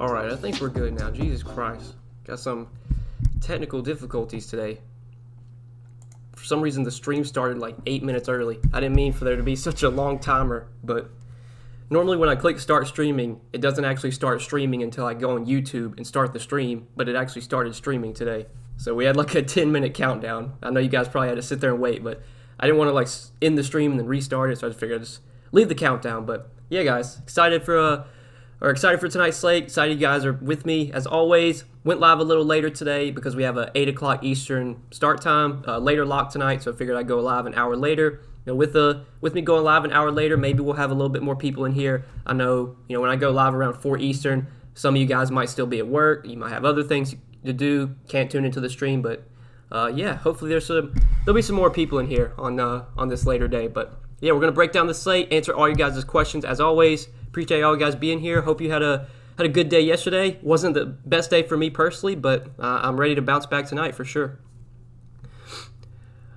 Alright, I think we're good now. Jesus Christ. Got some technical difficulties today. For some reason, the stream started like 8 minutes early. I didn't mean for there to be such a long timer, but normally when I click start streaming, it doesn't actually start streaming until I go on YouTube and start the stream, but it actually started streaming today. So we had like a 10-minute countdown. I know you guys probably had to sit there and wait, but I didn't want to like end the stream and then restart it, so I just figured I'd just leave the countdown. But yeah, guys, excited for tonight's slate. Excited you guys are with me as always. Went live a little later today because we have a 8 o'clock Eastern start time, later lock tonight, so I figured I'd go live an hour later. You know, with me going live an hour later, maybe we'll have a little bit more people in here. I know, when I go live around 4 Eastern, some of you guys might still be at work. You might have other things to do, can't tune into the stream, but yeah, hopefully there'll be some more people in here on this later day. But yeah, we're gonna break down the slate, answer all you guys' questions as always. Appreciate all you guys being here. Hope you had a good day yesterday. Wasn't the best day for me personally, but I'm ready to bounce back tonight for sure.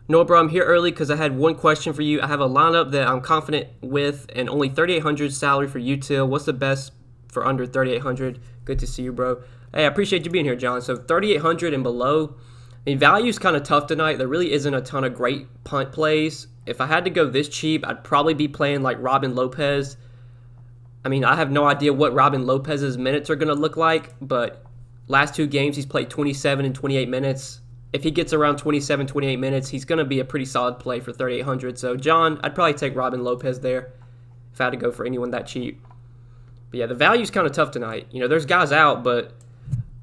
No, bro, I'm here early because I had one question for you. I have a lineup that I'm confident with and only 3,800 salary for util. What's the best for under 3,800? Good to see you, bro. Hey, I appreciate you being here, John. So 3,800 and below. I mean, value's kind of tough tonight. There really isn't a ton of great punt plays. If I had to go this cheap, I'd probably be playing like Robin Lopez. I mean, I have no idea what Robin Lopez's minutes are going to look like, but last 2 games he's played 27 and 28 minutes. If he gets around 27, 28 minutes, he's going to be a pretty solid play for 3,800. So, John, I'd probably take Robin Lopez there if I had to go for anyone that cheap. But yeah, the value's kind of tough tonight. There's guys out, but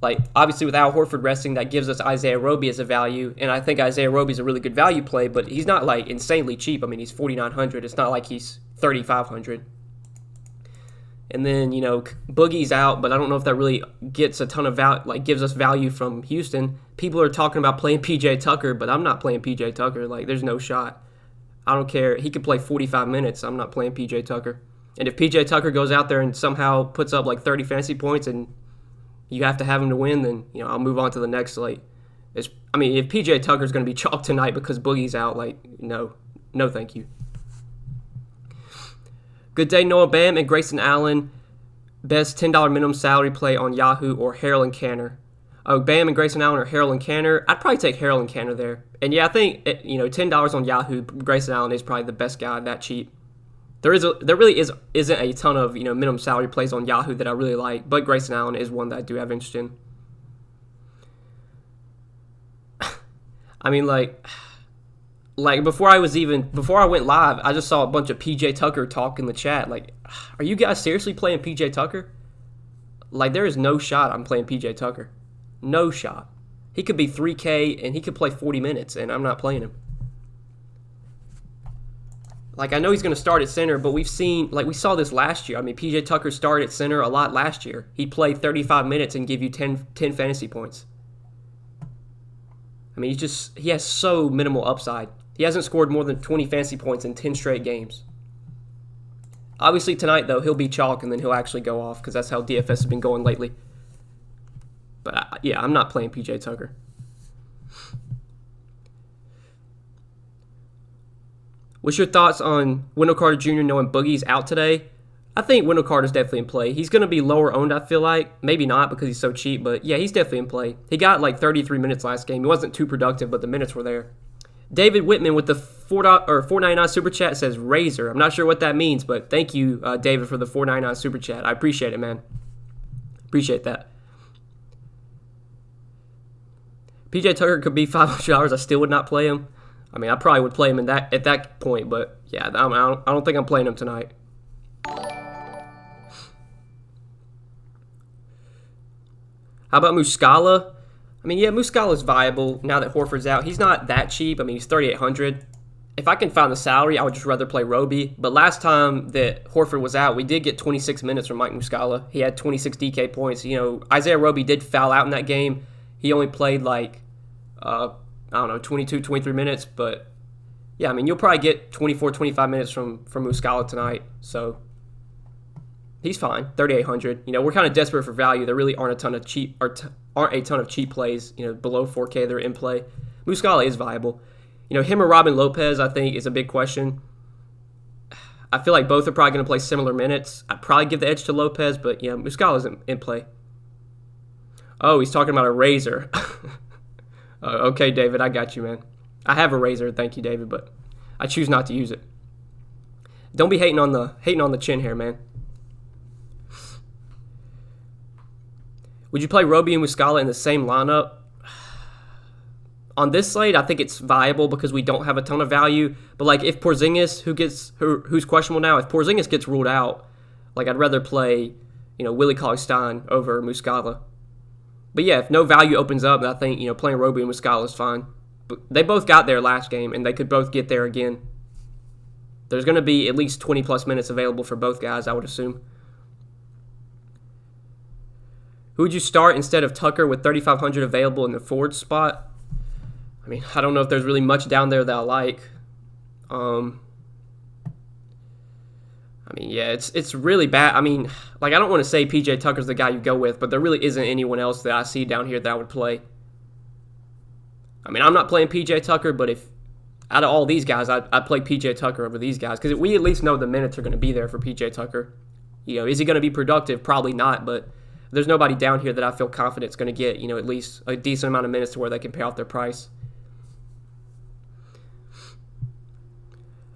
like obviously with Al Horford resting, that gives us Isaiah Roby as a value, and I think Isaiah Roby's a really good value play, but he's not like insanely cheap. I mean, he's 4,900. It's not like he's 3,500. And then, Boogie's out, but I don't know if that really gets a ton of gives us value from Houston. People are talking about playing PJ Tucker, but I'm not playing PJ Tucker. Like, there's no shot. I don't care. He could play 45 minutes. I'm not playing PJ Tucker. And if PJ Tucker goes out there and somehow puts up like 30 fantasy points and you have to have him to win, then, I'll move on to the next slate. If PJ Tucker's going to be chalked tonight because Boogie's out, no thank you. Good day, Noah Bam and Grayson Allen. Best $10 minimum salary play on Yahoo or Harrell and Canner. Oh, Bam and Grayson Allen or Harrell and Canner. I'd probably take Harrell and Canner there. And yeah, I think $10 on Yahoo, Grayson Allen is probably the best guy that cheap. There really isn't a ton of minimum salary plays on Yahoo that I really like, but Grayson Allen is one that I do have interest in. I mean, before I went live, I just saw a bunch of PJ Tucker talk in the chat. Like, are you guys seriously playing PJ Tucker? Like, there is no shot I'm playing PJ Tucker. No shot. He could be 3K and he could play 40 minutes, and I'm not playing him. Like, I know he's going to start at center, but we saw this last year. I mean, PJ Tucker started at center a lot last year. He played 35 minutes and give you 10 fantasy points. I mean, he has so minimal upside. He hasn't scored more than 20 fantasy points in 10 straight games. Obviously, tonight, though, he'll be chalk, and then he'll actually go off, because that's how DFS has been going lately. But, yeah, I'm not playing PJ Tucker. What's your thoughts on Wendell Carter Jr. knowing Boogie's out today? I think Wendell Carter's definitely in play. He's going to be lower owned, I feel like. Maybe not because he's so cheap, but yeah, he's definitely in play. He got like 33 minutes last game. He wasn't too productive, but the minutes were there. David Whitman with the $4.99 super chat says Razor. I'm not sure what that means, but thank you, David, for the $4.99 super chat. I appreciate it, man. Appreciate that. PJ Tucker could be $500. I still would not play him. I mean, I probably would play him at that point, but yeah, I don't think I'm playing him tonight. How about Muscala? I mean, yeah, Muscala's viable now that Horford's out. He's not that cheap. I mean, he's 3,800. If I can find the salary, I would just rather play Roby. But last time that Horford was out, we did get 26 minutes from Mike Muscala. He had 26 DK points. Isaiah Roby did foul out in that game. He only played 22, 23 minutes. But, yeah, I mean, you'll probably get 24, 25 minutes from Muscala tonight. So he's fine, 3,800. We're kind of desperate for value. There really aren't a ton of cheap plays. Below 4K they're in play. Muscala is viable. Him or Robin Lopez, I think, is a big question. I feel like both are probably going to play similar minutes. I'd probably give the edge to Lopez, but Muscala's in play. Oh, he's talking about a razor. Okay, David, I got you, man. I have a razor, thank you, David, but I choose not to use it. Don't be hating on the chin hair, man. Would you play Roby and Muscala in the same lineup? On this slate, I think it's viable because we don't have a ton of value. But like if Porzingis, who's questionable now, if Porzingis gets ruled out, like I'd rather play, Willie, Cauley, Stein over Muscala. But yeah, if no value opens up, I think playing Roby and Muscala is fine. But they both got there last game, and they could both get there again. There's going to be at least 20 plus minutes available for both guys, I would assume. Who would you start instead of Tucker with 3,500 available in the forward spot? I mean, I don't know if there's really much down there that I like. It's really bad. I mean, like I don't want to say PJ Tucker's the guy you go with, but there really isn't anyone else that I see down here that I would play. I mean, I'm not playing PJ Tucker, but if out of all these guys, I'd play PJ Tucker over these guys because we at least know the minutes are going to be there for PJ Tucker. Is he going to be productive? Probably not, but there's nobody down here that I feel confident is going to get, at least a decent amount of minutes to where they can pay off their price.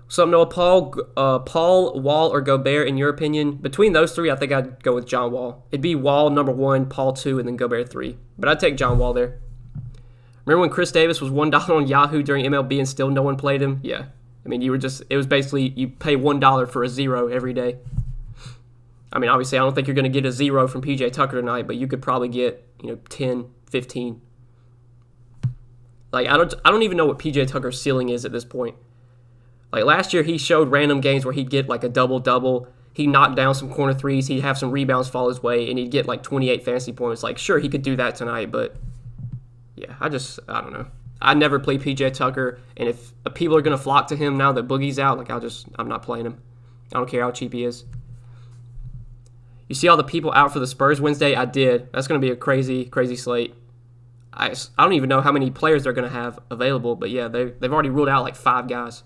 So, Noah, Paul, Wall, or Gobert, in your opinion? Between those three, I think I'd go with John Wall. It'd be Wall number 1, Paul 2, and then Gobert 3. But I'd take John Wall there. Remember when Chris Davis was $1 on Yahoo during MLB and still no one played him? Yeah. I mean, it was basically you pay $1 for a 0 every day. I mean, obviously, I don't think you're going to get a 0 from PJ Tucker tonight, but you could probably get, 10, 15. Like, I don't even know what PJ Tucker's ceiling is at this point. Like last year, he showed random games where he'd get like a double-double. He'd knock down some corner threes. He'd have some rebounds fall his way, and he'd get like 28 fantasy points. Like, sure, he could do that tonight, but yeah, I don't know. I never play PJ Tucker, and if people are going to flock to him now that Boogie's out, like I'm not playing him. I don't care how cheap he is. You see all the people out for the Spurs Wednesday? I did. That's going to be a crazy, crazy slate. I don't even know how many players they're going to have available, but yeah, they've already ruled out like 5 guys.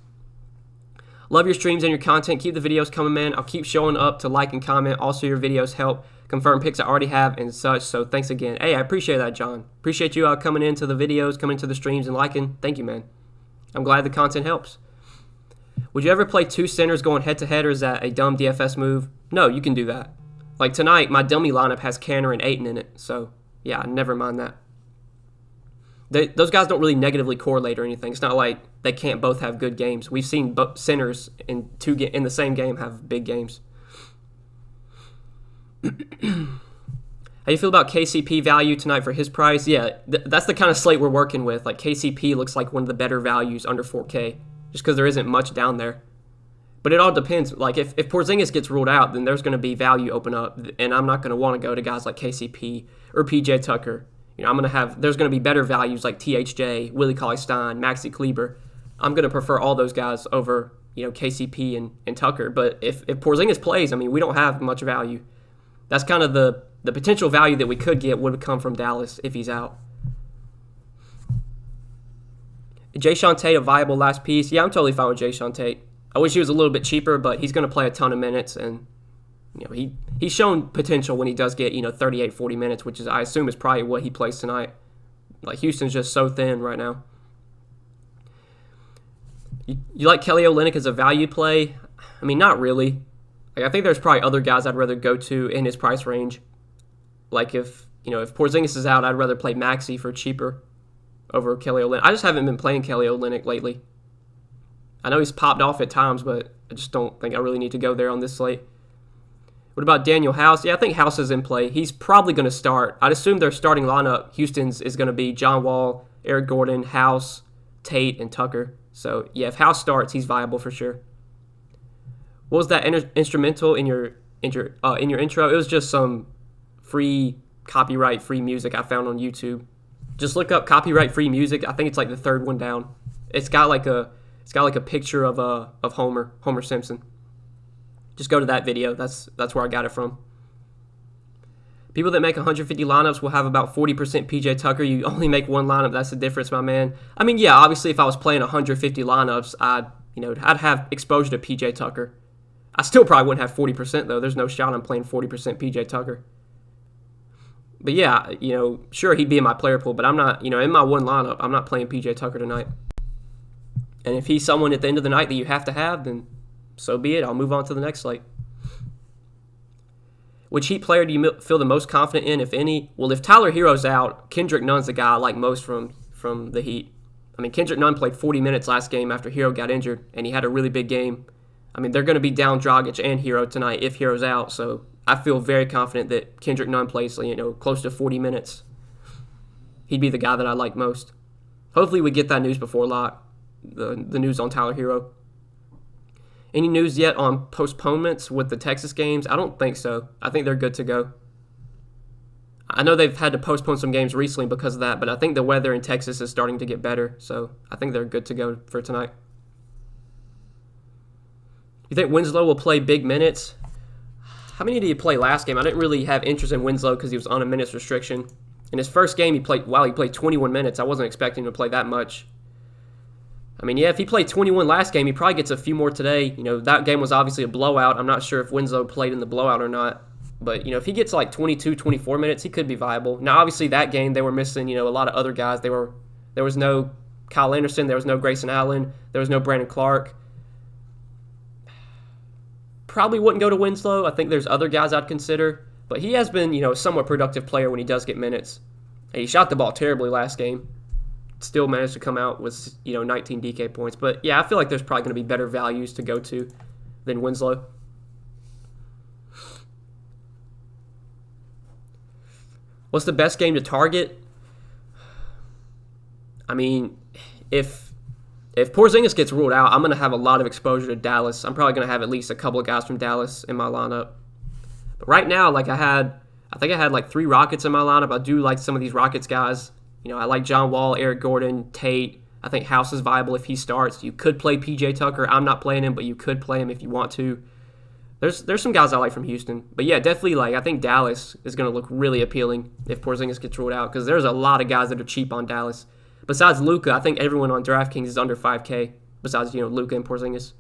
Love your streams and your content. Keep the videos coming, man. I'll keep showing up to like and comment. Also, your videos help confirm picks I already have and such. So thanks again. Hey, I appreciate that, John. Appreciate you coming into the videos, coming to the streams, and liking. Thank you, man. I'm glad the content helps. Would you ever play 2 centers going head-to-head, or is that a dumb DFS move? No, you can do that. Like tonight, my dummy lineup has Canner and Ayton in it. So, yeah, never mind that. Those guys don't really negatively correlate or anything. It's not like they can't both have good games. We've seen centers in the same game have big games. How you feel about KCP value tonight for his price? Yeah, that's the kind of slate we're working with. Like KCP looks like one of the better values under 4K, just because there isn't much down there. But it all depends. Like if Porzingis gets ruled out, then there's going to be value open up, and I'm not going to want to go to guys like KCP or PJ Tucker. There's going to be better values like THJ, Willie, Cauley, Stein, Maxi Kleber. I'm going to prefer all those guys over, KCP and Tucker. But if Porzingis plays, I mean, we don't have much value. That's kind of the potential value that we could get would come from Dallas if he's out. Jayshawn Tate, a viable last piece? Yeah, I'm totally fine with Jayshawn Tate. I wish he was a little bit cheaper, but he's going to play a ton of minutes, and he's shown potential when he does get 38, 40 minutes, which is I assume is probably what he plays tonight. Like Houston's just so thin right now. You like Kelly Olynyk as a value play? I mean, not really. Like I think there's probably other guys I'd rather go to in his price range. Like if Porzingis is out, I'd rather play Maxi for cheaper over Kelly Olynyk. I just haven't been playing Kelly Olynyk lately. I know he's popped off at times, but I just don't think I really need to go there on this slate. What about Daniel House? Yeah, I think House is in play. He's probably going to start. I'd assume their starting lineup, Houston's, is going to be John Wall, Eric Gordon, House, Tate, and Tucker. So, yeah, if House starts, he's viable for sure. What was that instrumental in your intro? It was just some copyright-free music I found on YouTube. Just look up copyright-free music. I think it's like the 3rd one down. It's got like a picture of Homer Simpson. Just go to that video. That's where I got it from. People that make 150 lineups will have about 40% PJ Tucker. You only make one lineup. That's the difference, my man. I mean, yeah, obviously if I was playing 150 lineups, I'd have exposure to PJ Tucker. I still probably wouldn't have 40% though. There's no shot I'm playing 40% PJ Tucker. But yeah, sure, he'd be in my player pool, but I'm not, in my one lineup, I'm not playing PJ Tucker tonight. And if he's someone at the end of the night that you have to have, then so be it. I'll move on to the next slate. Which Heat player do you feel the most confident in, if any? Well, if Tyler Hero's out, Kendrick Nunn's the guy I like most from the Heat. I mean, Kendrick Nunn played 40 minutes last game after Hero got injured, and he had a really big game. I mean, they're going to be down Dragic and Hero tonight if Hero's out, so I feel very confident that Kendrick Nunn plays, close to 40 minutes. He'd be the guy that I like most. Hopefully we get that news before lock, the news on Tyler Hero. Any news yet on postponements with the Texas games? I don't think so. I think they're good to go. I know they've had to postpone some games recently because of that, but I think the weather in Texas is starting to get better, so I think they're good to go for tonight. You think Winslow will play big minutes? How many did he play last game? I didn't really have interest in Winslow because he was on a minutes restriction. In his first game, he played 21 minutes. I wasn't expecting him to play that much. I mean, yeah, if he played 21 last game, he probably gets a few more today. That game was obviously a blowout. I'm not sure if Winslow played in the blowout or not. But, if he gets like 22, 24 minutes, he could be viable. Now, obviously, that game, they were missing, a lot of other guys. There was no Kyle Anderson. There was no Grayson Allen. There was no Brandon Clark. Probably wouldn't go to Winslow. I think there's other guys I'd consider. But he has been, a somewhat productive player when he does get minutes. And he shot the ball terribly last game. Still managed to come out with, 19 DK points. But, yeah, I feel like there's probably going to be better values to go to than Winslow. What's the best game to target? I mean, if Porzingis gets ruled out, I'm going to have a lot of exposure to Dallas. I'm probably going to have at least a couple of guys from Dallas in my lineup. But right now, I think I had like 3 Rockets in my lineup. I do like some of these Rockets guys. I like John Wall, Eric Gordon, Tate. I think House is viable if he starts. You could play PJ Tucker. I'm not playing him, but you could play him if you want to. There's some guys I like from Houston. But yeah, definitely I think Dallas is going to look really appealing if Porzingis gets ruled out because there's a lot of guys that are cheap on Dallas. Besides Luca, I think everyone on Draftkings is under 5K besides, Luca and Porzingis.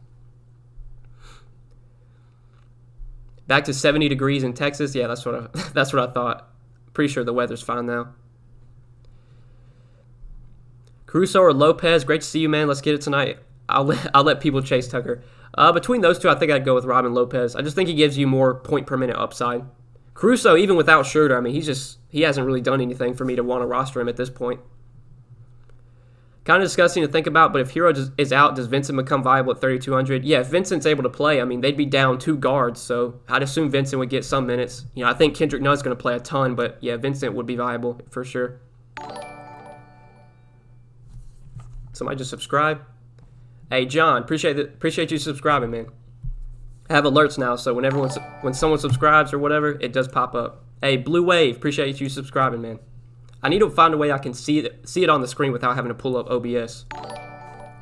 Back to 70 degrees in Texas. Yeah, that's what I thought. Pretty sure the weather's fine now. Caruso or Lopez, great to see you, man. Let's get it tonight. I'll let people chase Tucker. Between those two, I think I'd go with Robin Lopez. I just think he gives you more point per minute upside. Caruso, even without Schroeder, I mean, he hasn't really done anything for me to want to roster him at this point. Kind of disgusting to think about, but if Hero is out, does Vincent become viable at 3,200? Yeah, if Vincent's able to play, I mean, they'd be down 2 guards, so I'd assume Vincent would get some minutes. I think Kendrick Nunn's going to play a ton, but yeah, Vincent would be viable for sure. Somebody just subscribe. Hey, John, appreciate you subscribing, man. I have alerts now, so when someone subscribes or whatever, it does pop up. Hey, Blue Wave, appreciate you subscribing, man. I need to find a way I can see it on the screen without having to pull up OBS.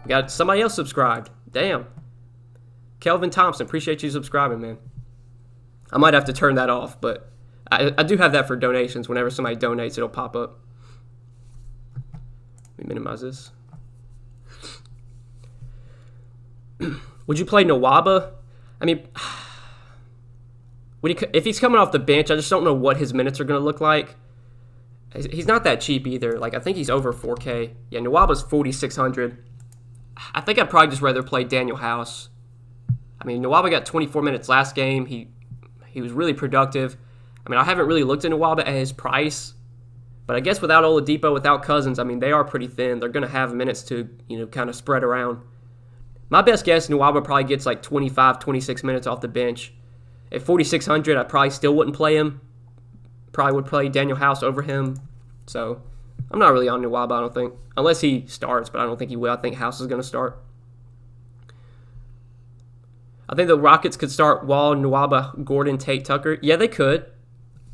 We got somebody else subscribed. Damn. Kelvin Thompson, appreciate you subscribing, man. I might have to turn that off, but I do have that for donations. Whenever somebody donates, it'll pop up. Let me minimize this. Would you play Nwaba? I mean, if he's coming off the bench, I just don't know what his minutes are going to look like. He's not that cheap either. I think he's over 4K. Yeah, Nwaba's 4,600. I think I'd probably just rather play Daniel House. I mean, Nwaba got 24 minutes last game. He was really productive. I mean, I haven't really looked at Nwaba at his price, but I guess without Oladipo, without Cousins, I mean, they are pretty thin. They're going to have minutes to, kind of spread around. My best guess, Nwaba probably gets 25, 26 minutes off the bench. At 4,600, I probably still wouldn't play him. Probably would play Daniel House over him. So, I'm not really on Nwaba, I don't think. Unless he starts, but I don't think he will. I think House is going to start. I think the Rockets could start Wall, Nwaba, Gordon, Tate, Tucker. Yeah, they could.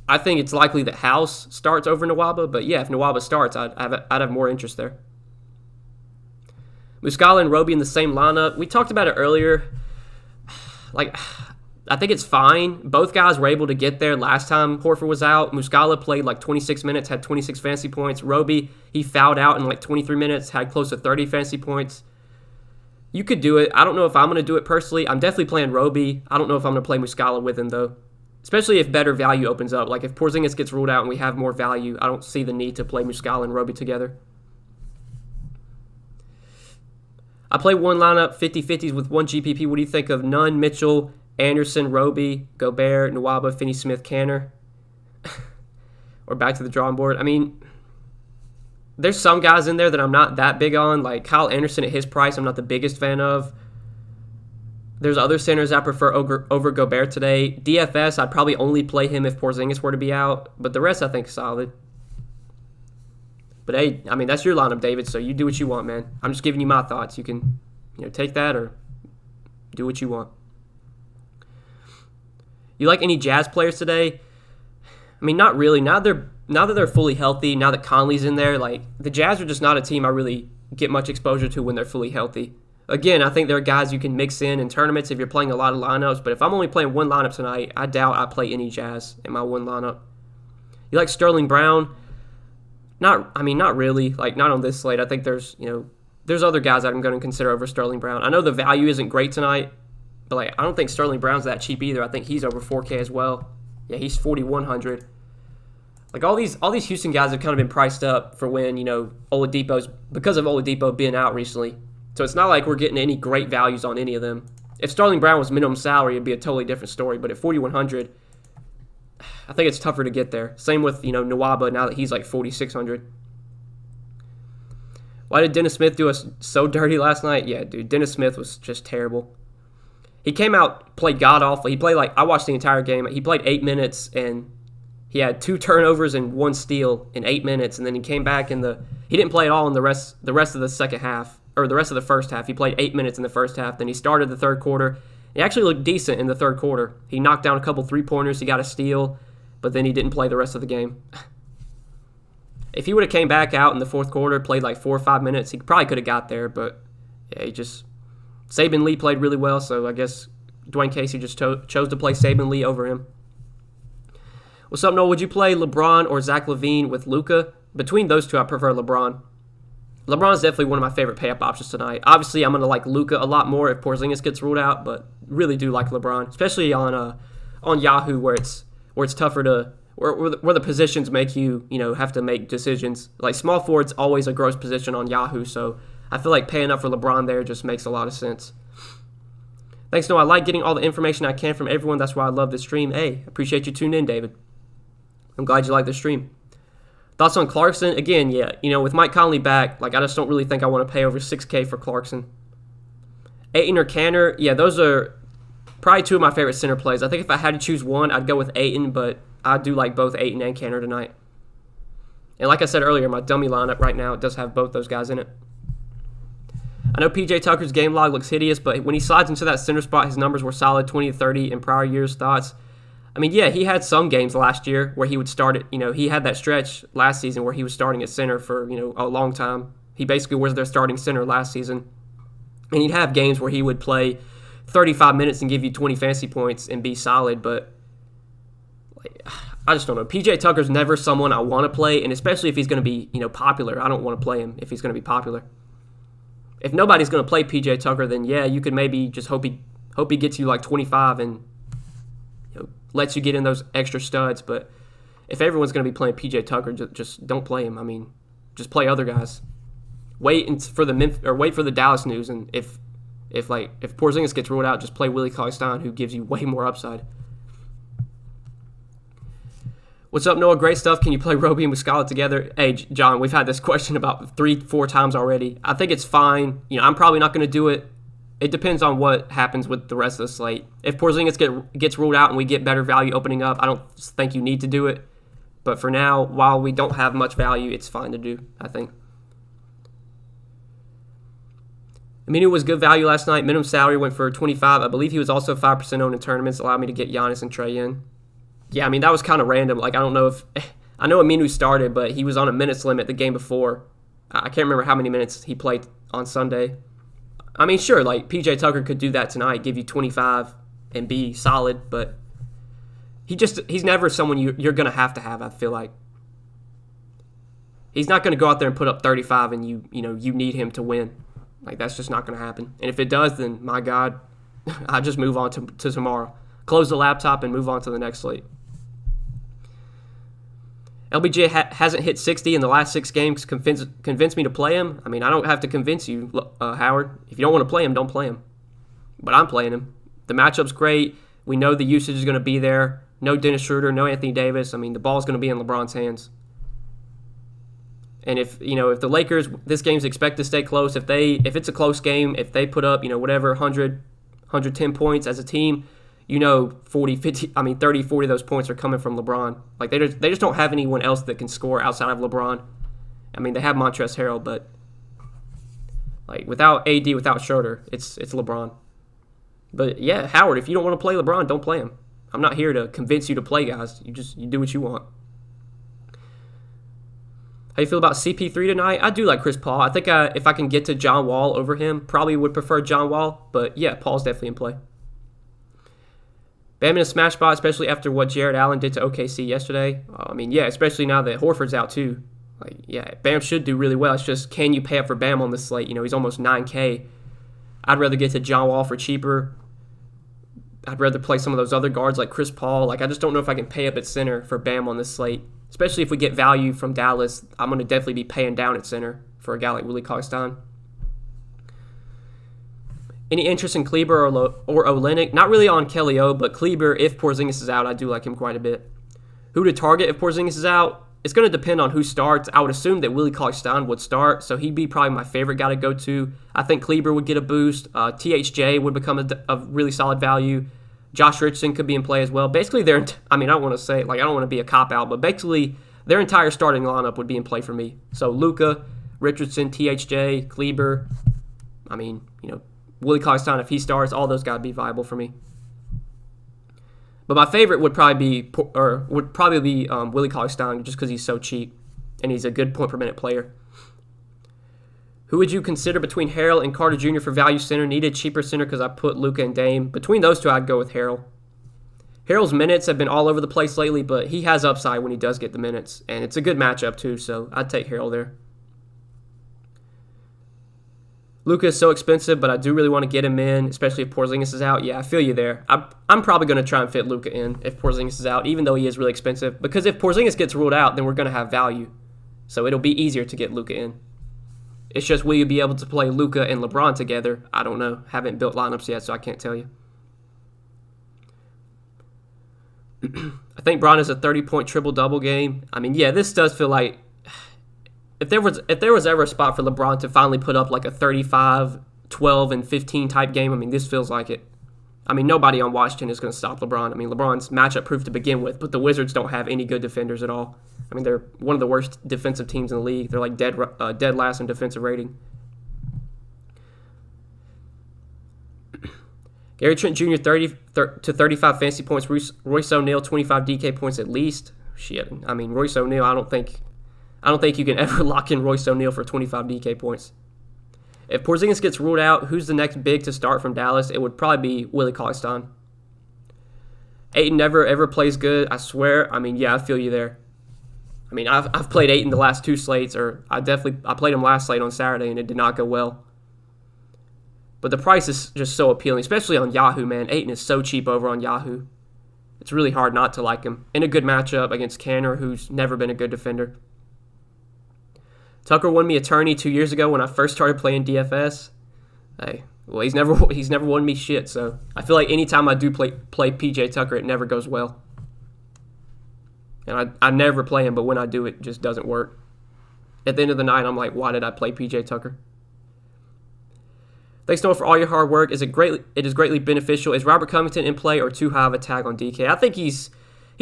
I think it's likely that House starts over Nwaba, but yeah, if Nwaba starts, I'd have more interest there. Muscala and Roby in the same lineup. We talked about it earlier. I think it's fine. Both guys were able to get there last time Horford was out. Muscala played 26 minutes, had 26 fantasy points. Roby, he fouled out in 23 minutes, had close to 30 fantasy points. You could do it. I don't know if I'm going to do it personally. I'm definitely playing Roby. I don't know if I'm going to play Muscala with him, though. especially if better value opens up. Like if Porzingis gets ruled out and we have more value, I don't see the need to play Muscala and Roby together. I play one lineup, 50-50s with one GPP. What do you think of Nunn, Mitchell, Anderson, Roby, Gobert, Nwaba, Finney-Smith, Canner? Or back to the drawing board? I mean, there's some guys in there that I'm not that big on. Like Kyle Anderson at his price, I'm not the biggest fan of. There's other centers I prefer over Gobert today. DFS, I'd probably only play him if Porzingis were to be out. But the rest I think is solid. But hey, I mean, that's your lineup, David, so you do what you want, man. I'm just giving you my thoughts. You can, take that or do what you want. You like any Jazz players today? I mean, not really. Now that they're fully healthy, now that Conley's in there, like the Jazz are just not a team I really get much exposure to when they're fully healthy. Again, I think there are guys you can mix in tournaments if you're playing a lot of lineups, but if I'm only playing one lineup tonight, I doubt I play any Jazz in my one lineup. You like Sterling Brown? Not really. Like, not on this slate. I think there's other guys that I'm going to consider over Sterling Brown. I know the value isn't great tonight, but like I don't think Sterling Brown's that cheap either. I think he's over 4K as well. Yeah, he's 4,100. Like all these Houston guys have kind of been priced up for when Oladipo's because of Oladipo being out recently. So it's not like we're getting any great values on any of them. If Sterling Brown was minimum salary, it'd be a totally different story. But at 4,100. I think it's tougher to get there. Same with, Nwaba now that he's like 4,600. Why did Dennis Smith do us so dirty last night? Yeah, dude, Dennis Smith was just terrible. He came out, played god-awful. He played I watched the entire game. He played 8 minutes, and he had 2 turnovers and 1 steal in 8 minutes, and then he came back he didn't play at all in the rest of the second half, or the rest of the first half. He played 8 minutes in the first half. Then he started the third quarter. He actually looked decent in the third quarter. He knocked down a couple three-pointers. He got a steal. But then he didn't play the rest of the game. If he would have came back out in the fourth quarter, played like 4 or 5 minutes, he probably could have got there. But yeah, Saban Lee played really well, so I guess Dwayne Casey just chose to play Saban Lee over him. What's up, Noel? Would you play LeBron or Zach Levine with Luca? Between those two, I prefer LeBron. LeBron is definitely one of my favorite pay-up options tonight. Obviously, I'm going to like Luca a lot more if Porzingis gets ruled out, but really do like LeBron, especially on Yahoo where it's tougher to where the positions make you have to make decisions. Like small forward's always a gross position on Yahoo, so I feel like paying up for LeBron there just makes a lot of sense. Thanks, Noah. I like getting all the information I can from everyone. That's why I love this stream. Hey, appreciate you tuning in, David. I'm glad you like the stream. Thoughts on Clarkson? Again, yeah, with Mike Conley back, I just don't really think I want to pay over $6K for Clarkson. Ayton or Canner? Yeah, those are probably two of my favorite center plays. I think if I had to choose one, I'd go with Ayton, but I do like both Ayton and Canner tonight. And like I said earlier, my dummy lineup right now does have both those guys in it. I know PJ Tucker's game log looks hideous, but when he slides into that center spot, his numbers were solid, 20 to 30 in prior years. Thoughts? I mean, yeah, he had some games last year where he would start it. He had that stretch last season where he was starting at center for, a long time. He basically was their starting center last season. And he'd have games where he would play 35 minutes and give you 20 fantasy points and be solid, but I just don't know. PJ Tucker's never someone I want to play, and especially if he's going to be, popular. I don't want to play him if he's going to be popular. If nobody's going to play PJ Tucker, then yeah, you could maybe just hope he gets you like 25 and lets you get in those extra studs. But if everyone's going to be playing PJ Tucker, just don't play him. I mean, just play other guys. Wait for the Dallas news, and if Porzingis gets ruled out, just play Willie Stein, who gives you way more upside. What's up, Noah? Great stuff. Can you play Roby and Muscala together? Hey, John, we've had this question about 3-4 times already. I think it's fine. I'm probably not going to do it. It depends on what happens with the rest of the slate. If Porzingis gets ruled out and we get better value opening up, I don't think you need to do it. But for now, while we don't have much value, it's fine to do, I think. Aminu was good value last night. Minimum salary went for 25. I believe he was also 5% owned in tournaments. Allowed me to get Giannis and Trae in. Yeah, I mean, that was kind of random. I don't know I know Aminu started, but he was on a minutes limit the game before. I can't remember how many minutes he played on Sunday. I mean, sure, PJ Tucker could do that tonight, give you 25 and be solid, but he's never someone you're going to have, I feel like. He's not going to go out there and put up 35 and you need him to win. That's just not going to happen. And if it does, then my God, I just move on to tomorrow. close the laptop and move on to the next slate. LBJ hasn't hit 60 in the last 6 games. Convince me to play him. I mean, I don't have to convince you, Howard. If you don't want to play him, don't play him. But I'm playing him. The matchup's great. We know the usage is going to be there. No Dennis Schroeder, no Anthony Davis. I mean, the ball's going to be in LeBron's hands. And if the Lakers, this game's expect to stay close, if it's a close game, if they put up, whatever, 100, 110 points as a team, 40, 50, 30, 40 of those points are coming from LeBron. Like, they just don't have anyone else that can score outside of LeBron. I mean, they have Montrezl Harrell, but like without AD, without Schroeder, it's LeBron. But yeah, Howard, if you don't want to play LeBron, don't play him. I'm not here to convince you to play guys. You do what you want. How you feel about CP3 tonight? I do like Chris Paul. I think if I can get to John Wall over him, probably would prefer John Wall. But yeah, Paul's definitely in play. Bam in a smash spot, especially after what Jared Allen did to OKC yesterday. Especially now that Horford's out too. Bam should do really well. It's just, can you pay up for Bam on this slate? He's almost $9K. I'd rather get to John Wall for cheaper. I'd rather play some of those other guards like Chris Paul. I just don't know if I can pay up at center for Bam on this slate. Especially if we get value from Dallas, I'm going to definitely be paying down at center for a guy like Willie Cauley-Stein. Any interest in Kleber or Olynyk? Not really on Kelly O, but Kleber, if Porzingis is out, I do like him quite a bit. Who to target if Porzingis is out? It's going to depend on who starts. I would assume that Willie Cauley-Stein would start, so he'd be probably my favorite guy to go to. I think Kleber would get a boost. THJ would become a really solid value. Josh Richardson could be in play as well. Basically, I don't want to say, I don't want to be a cop-out, but basically, their entire starting lineup would be in play for me. So, Luca, Richardson, THJ, Kleber, Willie Cauley-Stein, if he starts, all those guys would be viable for me. But my favorite would probably be Willie Cauley-Stein, just because he's so cheap, and he's a good point-per-minute player. Who would you consider between Harrell and Carter Jr. for value center? Needed cheaper center because I put Luca and Dame. Between those two, I'd go with Harrell. Harrell's minutes have been all over the place lately, but he has upside when he does get the minutes. And it's a good matchup, too, so I'd take Harrell there. Luca is so expensive, but I do really want to get him in, especially if Porzingis is out. Yeah, I feel you there. I'm probably going to try and fit Luca in if Porzingis is out, even though he is really expensive. Because if Porzingis gets ruled out, then we're going to have value. So it'll be easier to get Luca in. It's just, will you be able to play Luca and LeBron together? I don't know. Haven't built lineups yet, so I can't tell you. I think Bron is a 30-point triple-double game. This does feel like if there was ever a spot for LeBron to finally put up like a 35, 12, and 15 type game, this feels like it. Nobody on Washington is going to stop LeBron. LeBron's matchup proof to begin with, but the Wizards don't have any good defenders at all. They're one of the worst defensive teams in the league. They're like dead last in defensive rating. Gary Trent Jr. 30 to 35 fantasy points. Royce O'Neal 25 DK points at least. Shit. Royce O'Neal. I don't think you can ever lock in Royce O'Neal for 25 DK points. If Porzingis gets ruled out, who's the next big to start from Dallas? It would probably be Willie Cauley-Stein. Ayton never ever plays good. I swear. I feel you there. I've played Ayton the last 2 slates, or I played him last slate on Saturday, and it did not go well. But the price is just so appealing, especially on Yahoo, man. Ayton is so cheap over on Yahoo. It's really hard not to like him. In a good matchup against Kanter, who's never been a good defender. Tucker won me a tourney 2 years ago when I first started playing DFS. He's never won me shit, so I feel like anytime I do play PJ Tucker, it never goes well. And I never play him, but when I do, it just doesn't work. At the end of the night, I'm like, why did I play PJ Tucker? Thanks, Noah, for all your hard work. It is greatly beneficial. Is Robert Covington in play or too high of a tag on DK? I think he's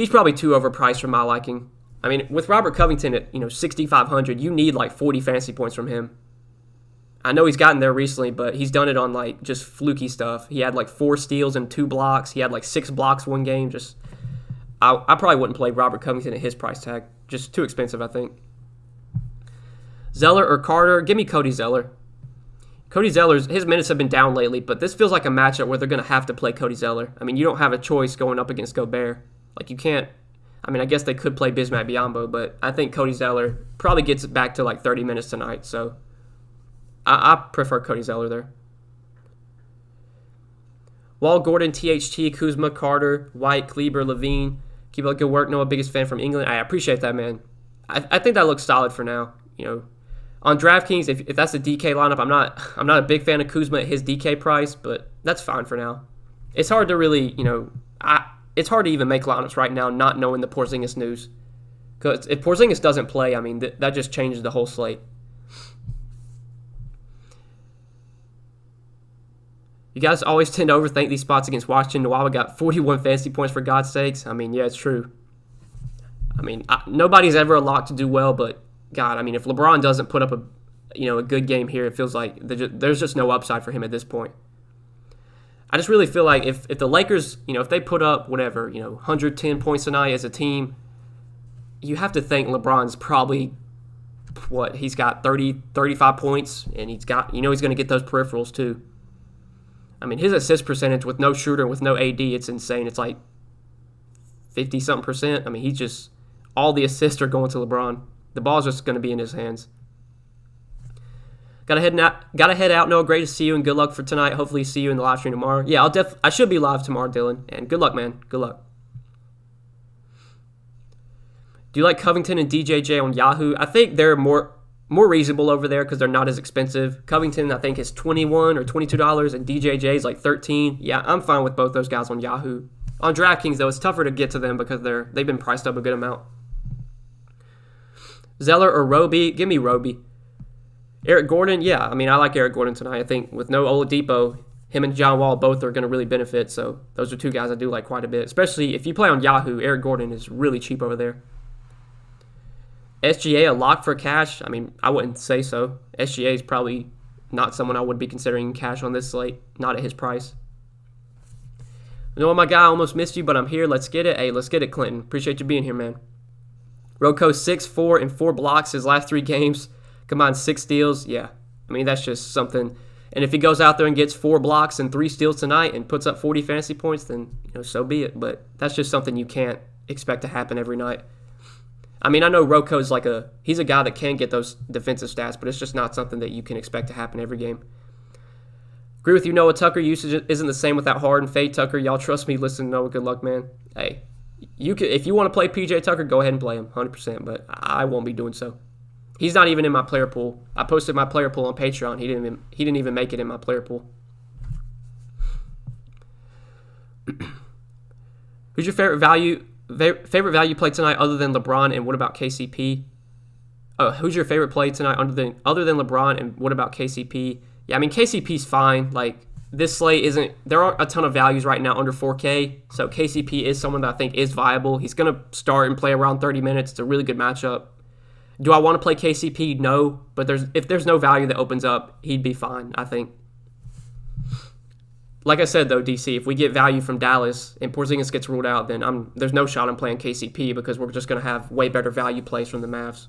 probably too overpriced for my liking. With Robert Covington at 6,500, you need like 40 fantasy points from him. I know he's gotten there recently, but he's done it on like just fluky stuff. He had like 4 steals and 2 blocks. He had like 6 blocks one game. I probably wouldn't play Robert Covington at his price tag. Just too expensive, I think. Zeller or Carter? Give me Cody Zeller. Cody Zeller's, his minutes have been down lately, but this feels like a matchup where they're going to have to play Cody Zeller. You don't have a choice going up against Gobert. You can't. I guess they could play Bismack Biyombo, but I think Cody Zeller probably gets it back to like 30 minutes tonight, so I prefer Cody Zeller there. Wall, Gordon, THT, Kuzma, Carter, White, Kleber, Levine. Keep up good work. Noah, biggest fan from England. I appreciate that, man. I think that looks solid for now. On DraftKings, if that's the DK lineup, I'm not a big fan of Kuzma at his DK price, but that's fine for now. It's hard to really, it's hard to even make lineups right now not knowing the Porzingis news. Because if Porzingis doesn't play, I mean, that just changes the whole slate. You guys always tend to overthink these spots against Washington. While we got 41 fantasy points, for God's sakes. I mean, yeah, it's true. I mean, nobody's ever a lock to do well, but God, I mean, if LeBron doesn't put up a good game here, it feels like there's just no upside for him at this point. I just really feel like if the Lakers, if they put up 110 points tonight as a team, you have to think LeBron's probably he's got 30, 35 points, and he's got he's going to get those peripherals too. I mean, his assist percentage with no shooter, with no AD, it's insane. It's like 50-something%. I mean, he's just all the assists are going to LeBron. The ball's just going to be in his hands. Gotta head out. Noah, great to see you, and good luck for tonight. Hopefully see you in the live stream tomorrow. Yeah, I should be live tomorrow, Dylan. And good luck, man. Good luck. Do you like Covington and DJJ on Yahoo? I think they're more reasonable over there because they're not as expensive. Covington, I think, is $21 or $22, and DJJ is like $13. Yeah, I'm fine with both those guys on Yahoo. On DraftKings, though, it's tougher to get to them because they've been priced up a good amount. Zeller or Roby? Give me Roby. Eric Gordon? Yeah, I mean, I like Eric Gordon tonight. I think with no Oladipo, him and John Wall both are going to really benefit, so those are two guys I do like quite a bit. Especially if you play on Yahoo, Eric Gordon is really cheap over there. SGA, a lock for cash? I mean, I wouldn't say so. SGA is probably not someone I would be considering cash on this slate, not at his price. My guy, I almost missed you, but I'm here. Let's get it. Hey, let's get it, Clinton. Appreciate you being here, man. Rocco, 6, 4, and 4 blocks his last 3 games. Combined 6 steals. Yeah, I mean, that's just something. And if he goes out there and gets 4 blocks and 3 steals tonight and puts up 40 fantasy points, then, so be it. But that's just something you can't expect to happen every night. I mean, I know Rocco's he's a guy that can get those defensive stats, but it's just not something that you can expect to happen every game. Agree with you, Noah. Tucker usage isn't the same without Harden. Fade Tucker. Y'all trust me. Listen, Noah, good luck, man. Hey, if you want to play PJ Tucker, go ahead and play him, 100%, but I won't be doing so. He's not even in my player pool. I posted my player pool on Patreon. He didn't even make it in my player pool. Who's your favorite value play tonight other than LeBron, and what about KCP? Who's your favorite play tonight other than LeBron, and what about KCP? Yeah, I mean, KCP's fine. Like, this slate there aren't a ton of values right now under 4K, so KCP is someone that I think is viable. He's going to start and play around 30 minutes. It's a really good matchup. Do I want to play KCP? No, but if there's no value that opens up, he'd be fine, I think. Like I said, though, DC, if we get value from Dallas and Porzingis gets ruled out, then there's no shot I'm playing KCP because we're just going to have way better value plays from the Mavs.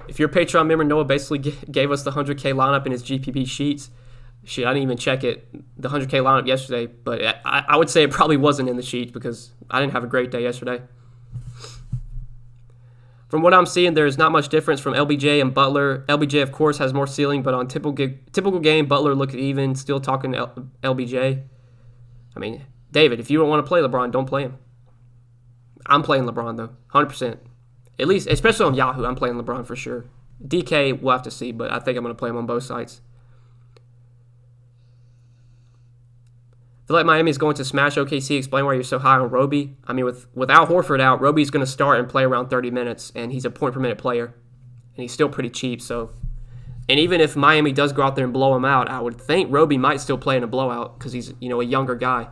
If you're a Patreon member, Noah basically gave us the 100K lineup in his GPP sheets. Shit, I didn't even check it, the 100K lineup yesterday, but I would say it probably wasn't in the sheets because I didn't have a great day yesterday. From what I'm seeing, there's not much difference from LBJ and Butler. LBJ, of course, has more ceiling, but on typical game, Butler looked even. Still talking LBJ. I mean, David, if you don't want to play LeBron, don't play him. I'm playing LeBron, though, 100%. At least, especially on Yahoo, I'm playing LeBron for sure. DK, we'll have to see, but I think I'm going to play him on both sides. I feel like Miami's going to smash OKC. Explain why you're so high on Roby. I mean, without Horford out, Roby's going to start and play around 30 minutes, and he's a point-per-minute player, and he's still pretty cheap. So, and even if Miami does go out there and blow him out, I would think Roby might still play in a blowout because he's a younger guy.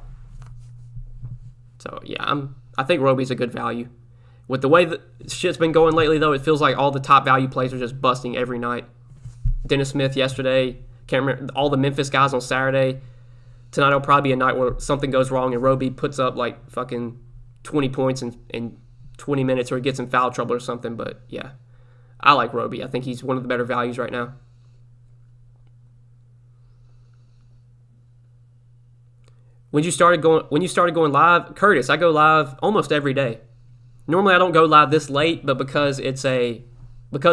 So, yeah, I think Roby's a good value. With the way that shit's been going lately, though, it feels like all the top value plays are just busting every night. Dennis Smith yesterday, can't remember, all the Memphis guys on Saturday. Tonight will probably be a night where something goes wrong and Roby puts up like fucking 20 points in 20 minutes or he gets in foul trouble or something. But yeah, I like Roby. I think he's one of the better values right now. When you started going live, Curtis, I go live almost every day. Normally I don't go live this late, but because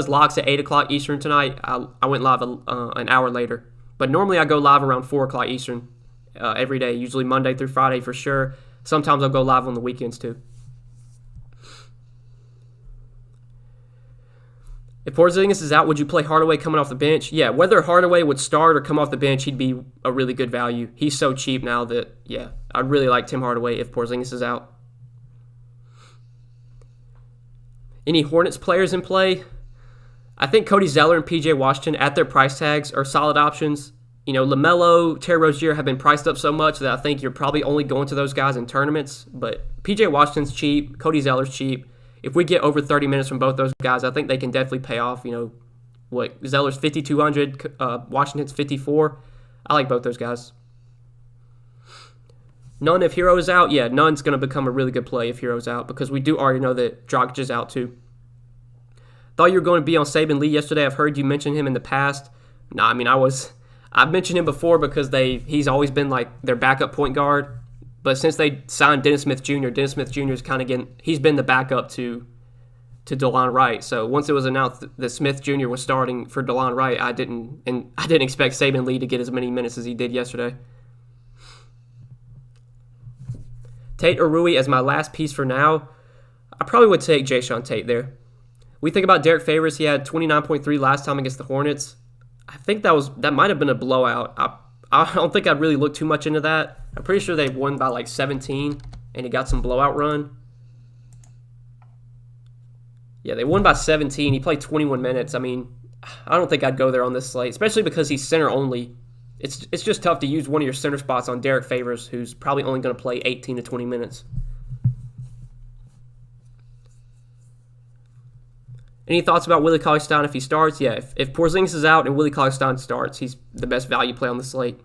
locks at 8 o'clock Eastern tonight, I went live an hour later. But normally I go live around 4 o'clock Eastern every day, usually Monday through Friday for sure. Sometimes I'll go live on the weekends too. If Porzingis is out, would you play Hardaway coming off the bench? Yeah, whether Hardaway would start or come off the bench, he'd be a really good value. He's so cheap now that, yeah, I'd really like Tim Hardaway if Porzingis is out. Any Hornets players in play? I think Cody Zeller and PJ Washington at their price tags are solid options. You know, LaMelo, Terry Rozier have been priced up so much that I think you're probably only going to those guys in tournaments. But PJ Washington's cheap. Cody Zeller's cheap. If we get over 30 minutes from both those guys, I think they can definitely pay off. You know, Zeller's 5,200, Washington's 54. I like both those guys. None if Hero is out. Yeah, Nunn's going to become a really good play if Hero's out because we do already know that Dragic is out too. Thought you were going to be on Saban Lee yesterday. I've heard you mention him in the past. Nah, I mean, I've mentioned him before because he's always been like their backup point guard. But since they signed Dennis Smith Jr., Dennis Smith Jr. is kind of he's been the backup to DeLon Wright. So once it was announced that Smith Jr. was starting for DeLon Wright, I didn't expect Saban Lee to get as many minutes as he did yesterday. Tate or Rui as my last piece for now. I probably would take Jayshawn Tate there. We think about Derek Favors. He had 29.3 last time against the Hornets. I think that might have been a blowout. I don't think I'd really look too much into that. I'm pretty sure they won by like 17, and he got some blowout run. Yeah, they won by 17. He played 21 minutes. I mean, I don't think I'd go there on this slate, especially because he's center only. It's just tough to use one of your center spots on Derek Favors, who's probably only going to play 18 to 20 minutes. Any thoughts about Willie Cauley-Stein if he starts? Yeah, if Porzingis is out and Willie Cauley-Stein starts, he's the best value play on the slate.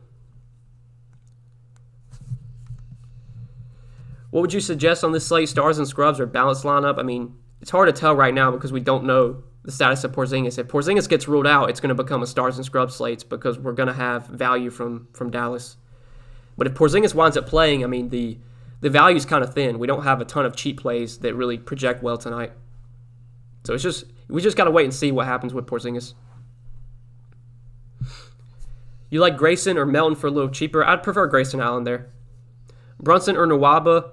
What would you suggest on this slate, stars and scrubs or balanced lineup? I mean, it's hard to tell right now because we don't know the status of Porzingis. If Porzingis gets ruled out, it's going to become a stars and scrubs slates because we're going to have value from Dallas. But if Porzingis winds up playing, I mean, the value's kind of thin. We don't have a ton of cheap plays that really project well tonight. So we just got to wait and see what happens with Porzingis. You like Grayson or Melton for a little cheaper? I'd prefer Grayson Allen there. Brunson or Nwaba?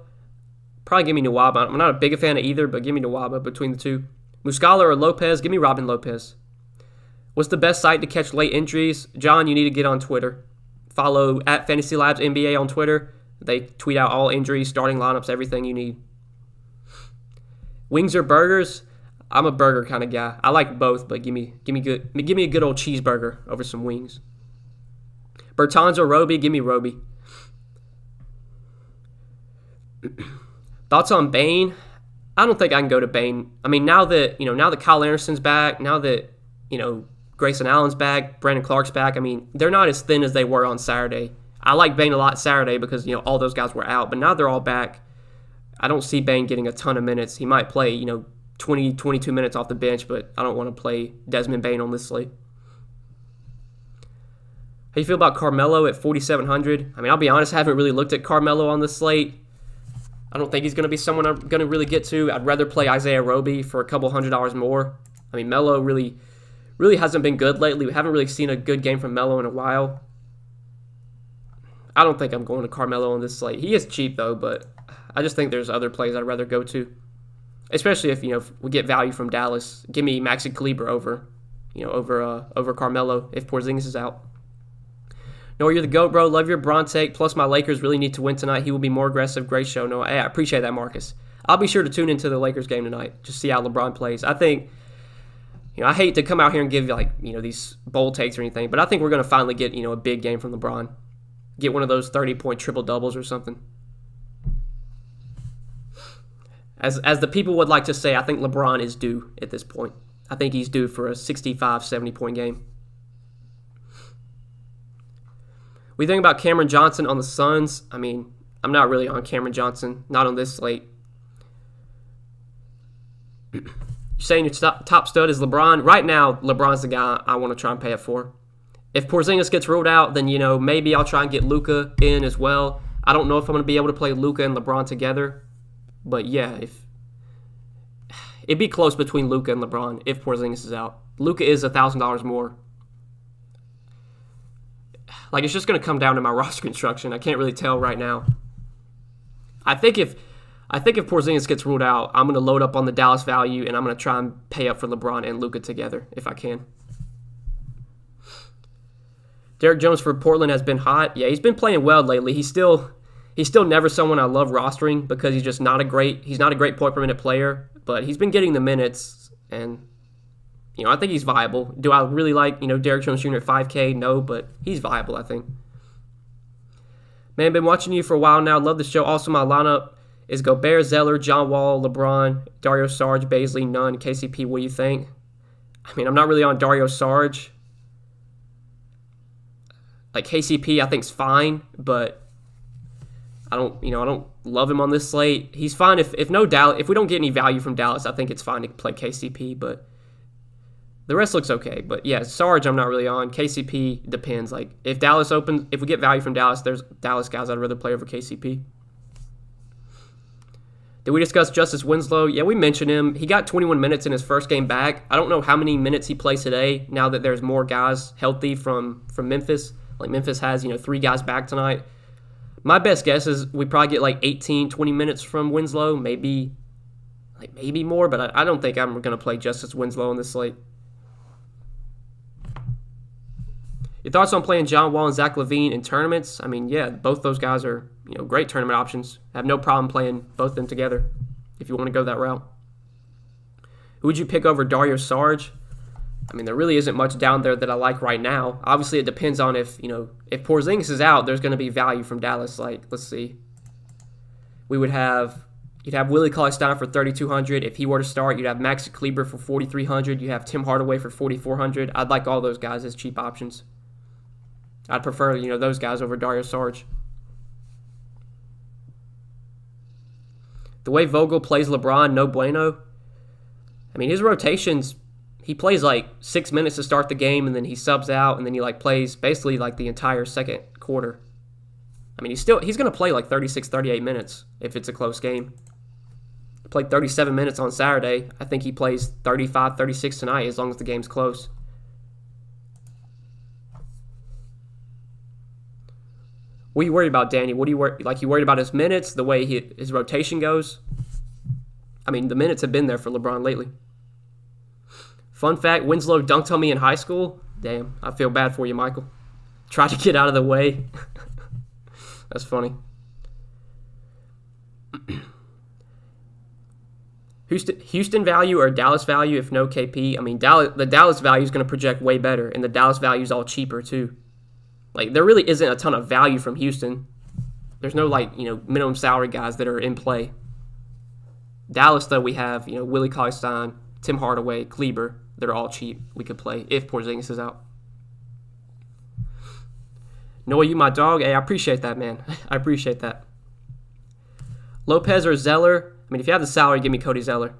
Probably give me Nwaba. I'm not a big fan of either, but give me Nwaba between the two. Muscala or Lopez? Give me Robin Lopez. What's the best site to catch late injuries? John, you need to get on Twitter. Follow at Fantasy Labs NBA on Twitter. They tweet out all injuries, starting lineups, everything you need. Wings or burgers? I'm a burger kind of guy. I like both, but give me a good old cheeseburger over some wings. Bertans or Roby? Give me Roby. Thoughts on Bane? I don't think I can go to Bane. I mean, now that Kyle Anderson's back, now that Grayson Allen's back, Brandon Clark's back. I mean, they're not as thin as they were on Saturday. I like Bane a lot Saturday because all those guys were out, but now they're all back. I don't see Bane getting a ton of minutes. He might play 20, 22 minutes off the bench, but I don't want to play Desmond Bane on this slate. How do you feel about Carmelo at 4,700? I mean, I'll be honest, I haven't really looked at Carmelo on this slate. I don't think he's going to be someone I'm going to really get to. I'd rather play Isaiah Roby for a couple $100 more. I mean, Melo really hasn't been good lately. We haven't really seen a good game from Melo in a while. I don't think I'm going to Carmelo on this slate. He is cheap, though, but I just think there's other plays I'd rather go to. Especially if we get value from Dallas. Give me Maxi Kleber over Carmelo if Porzingis is out. No, you're the GOAT, bro. Love your Bron take. Plus, my Lakers really need to win tonight. He will be more aggressive. Great show. No, I appreciate that, Marcus. I'll be sure to tune into the Lakers game tonight. Just see how LeBron plays. I think, I hate to come out here and give these bold takes or anything, but I think we're going to finally get a big game from LeBron. Get one of those 30-point triple doubles or something. As the people would like to say, I think LeBron is due at this point. I think he's due for a 65, 70-point game. We think about Cameron Johnson on the Suns. I mean, I'm not really on Cameron Johnson, not on this slate. You're saying your top stud is LeBron. Right now, LeBron's the guy I want to try and pay it for. If Porzingis gets ruled out, then, maybe I'll try and get Luca in as well. I don't know if I'm going to be able to play Luca and LeBron together. But yeah, it'd be close between Luca and LeBron if Porzingis is out. Luca is $1,000 more. Like, it's just going to come down to my roster construction. I can't really tell right now. I think if Porzingis gets ruled out, I'm going to load up on the Dallas value, and I'm going to try and pay up for LeBron and Luca together if I can. Derek Jones for Portland has been hot. Yeah, he's been playing well lately. He's still never someone I love rostering because he's just not a great point per minute player, but he's been getting the minutes, and I think he's viable. Do I really like Derek Jones Jr. at 5K? No, but he's viable, I think. Man, been watching you for a while now. Love the show. Also, my lineup is Gobert, Zeller, John Wall, LeBron, Dario Saric, Bazley, Nunn, KCP. What do you think? I mean, I'm not really on Dario Saric. Like, KCP, I think is fine, but I don't love him on this slate. He's fine if we don't get any value from Dallas. I think it's fine to play KCP, but the rest looks okay. But yeah, Sarge I'm not really on. KCP depends. Like, if we get value from Dallas, there's Dallas guys I'd rather play over KCP. Did we discuss Justice Winslow? Yeah, we mentioned him. He got 21 minutes in his first game back. I don't know how many minutes he plays today now that there's more guys healthy from Memphis. Like, Memphis has 3 guys back tonight. My best guess is we probably get like 18, 20 minutes from Winslow, maybe more, but I don't think I'm going to play Justice Winslow on this slate. Your thoughts on playing John Wall and Zach Levine in tournaments? I mean, yeah, both those guys are great tournament options. I have no problem playing both of them together if you want to go that route. Who would you pick over Dario Saric? I mean, there really isn't much down there that I like right now. Obviously, it depends on if Porzingis is out, there's going to be value from Dallas. Like, let's see. You'd have Willie, Cauley, Stein for $3,200. If he were to start, you'd have Maxi Kleber for $4,300. You have Tim Hardaway for $4,400. I'd like all those guys as cheap options. I'd prefer, those guys over Dario Saric. The way Vogel plays LeBron, no bueno. I mean, his rotations, he plays like 6 minutes to start the game, and then he subs out, and then he plays basically like the entire second quarter. I mean, he's going to play like 36, 38 minutes if it's a close game. He played 37 minutes on Saturday. I think he plays 35, 36 tonight as long as the game's close. What are you worried about, Danny? What do you worry? Like, you worried about his minutes, the way his rotation goes? I mean, the minutes have been there for LeBron lately. Fun fact, Winslow dunked on me in high school. Damn, I feel bad for you, Michael. Tried to get out of the way. That's funny. Houston value or Dallas value if no KP? I mean, the Dallas value is going to project way better, and the Dallas value is all cheaper too. Like, there really isn't a ton of value from Houston. There's no, minimum salary guys that are in play. Dallas, though, we have, Willie, Cauley, Stein, Tim Hardaway, Kleber. They're all cheap. We could play if Porzingis is out. Noah, you my dog. Hey, I appreciate that, man. I appreciate that. Lopez or Zeller? I mean, if you have the salary, give me Cody Zeller.